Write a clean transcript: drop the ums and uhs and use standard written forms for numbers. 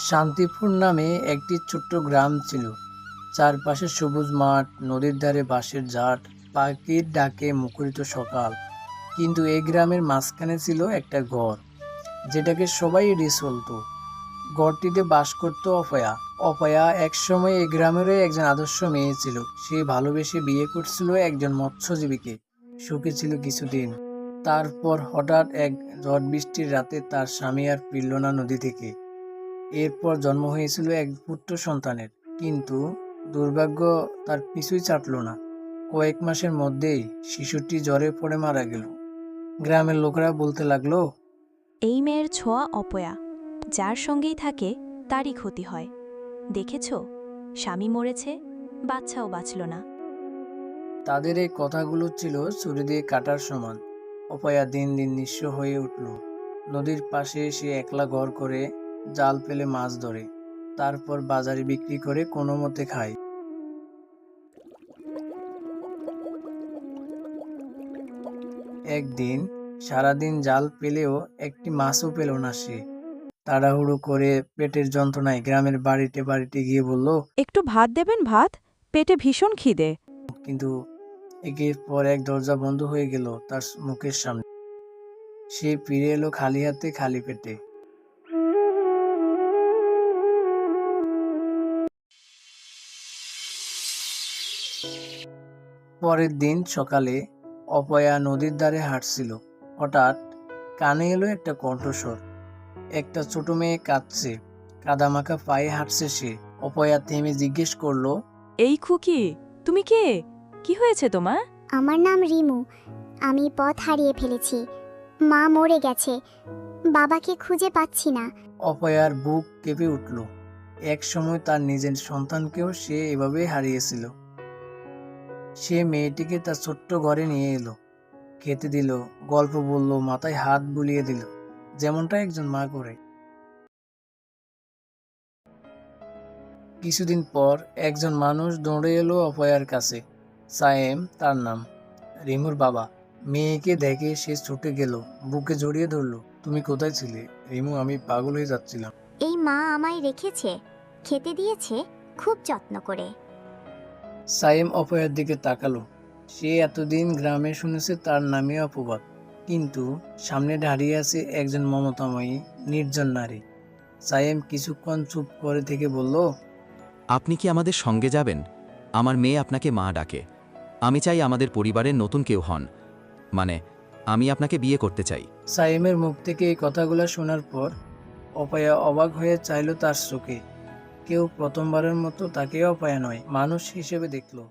শান্তিপুর নামে একটি ছোট্ট গ্রাম ছিল। চারপাশে সবুজ মাঠ, নদীর ধারে বাঁশের ঝাড়, পাখির ডাকে মুখরিত সকাল। কিন্তু এই গ্রামের মাঝখানে ছিল একটা ঘর, যেটাকে সবাই এড়িয়ে চলতো। ঘরটিতে বাস করত অপয়া। অপয়া একসময় এই গ্রামেরই একজন আদর্শ মেয়ে ছিল। সে ভালোবেসে বিয়ে করছিল একজন মৎস্যজীবীকে। সুখে ছিল কিছুদিন। তারপর হঠাৎ এক ঝড় বৃষ্টির রাতে তার স্বামী আর ফিরল না নদী থেকে। এরপর জন্ম হয়েছিল এক পুত্র সন্তানের। কিন্তু দুর্ভাগ্য তার পিছুই ছাড়ল না। কয়েক মাসের মধ্যেই শিশুটি জ্বরে পড়ে মারা গেল। গ্রামের লোকেরা বলতে লাগলো, এই মেয়ের ছোঁয়া অপয়া, যার সঙ্গেই থাকে তারই ক্ষতি হয়। দেখেছ, স্বামী মরেছে, বাচ্চাও বাঁচল না। তাদের এই কথাগুলো ছিল ছুরি দিয়ে কাটার সমান। অপয়া দিন দিন নিঃস্ব হয়ে উঠল। নদীর পাশে সে একলা ঘর করে জাল ফেলে মাছ ধরে, তারপর বাজারে বিক্রি করে কোনো মতে খায়। একদিন সারাদিন জাল পেলেও একটি মাছও পেল না সে। তাড়াহুড়ো করে পেটের যন্ত্রণায় গ্রামের বাড়িতে বাড়িতে গিয়ে বলল, একটু ভাত দেবেন, ভাত, পেটে ভীষণ খিদে। কিন্তু একের পর এক দরজা বন্ধ হয়ে গেল তার মুখের সামনে। সে ফিরে এলো খালি হাতে, খালি পেটে। পরের দিন সকালে অপয়া নদীর ধারে হাঁটছিল। হঠাৎ কানে এলো একটা কণ্ঠস্বর। একটা ছোট মেয়ে কাঁদছে, কাদামাখা পায়ে হাঁটছে সে। অপয়া থেমে জিজ্ঞেস করলো, এই খুকি, তুমি কে? কি হয়েছে তোমার? আমার নাম রিমু। আমি পথ হারিয়ে ফেলেছি। মা মরে গেছে, বাবাকে খুঁজে পাচ্ছি না। অপয়ার বুক কেঁপে উঠল। এক সময় তার নিজের সন্তানকেও সে এভাবে হারিয়েছিল। সে মেয়েটিকে তার ছোট্ট ঘরে নিয়ে এলো, খেতে দিল, গল্প বলল, মাথায় হাত বুলিয়ে দিল, যেমনটা একজন মা করে। কিছুদিন পর একজন মানুষ দৌড়ে এলো অপয়ার কাছে। সায়েম তার নাম, রিমুর বাবা। মেয়েকে দেখে সে ছুটে গেল, বুকে জড়িয়ে ধরলো। তুমি কোথায় ছিলে রিমু? আমি পাগল হয়ে যাচ্ছিলাম। এই মা আমায় রেখেছে, খেতে দিয়েছে খুব যত্ন করে। সায়েম অপয়ার দিকে তাকালো। সে এতদিন গ্রামে শুনেছে তার নামে অপবাদ, কিন্তু সামনে দাঁড়িয়ে আছে একজন মমতাময়ী নির্জন নারী। সায়েম কিছুক্ষণ চুপ করে থেকে বলল, আপনি কি আমাদের সঙ্গে যাবেন? আমার মেয়ে আপনাকে মা ডাকে। আমি চাই আমাদের পরিবারের নতুন কেউ হন, মানে আমি আপনাকে বিয়ে করতে চাই। সায়েমের মুখ থেকে এই কথাগুলো শোনার পর অপয়া অবাক হয়ে চাইল তার চোখে। কেউ প্রথমবারের মতো তাকে অপয়া নয়, মানুষ হিসেবে দেখলো।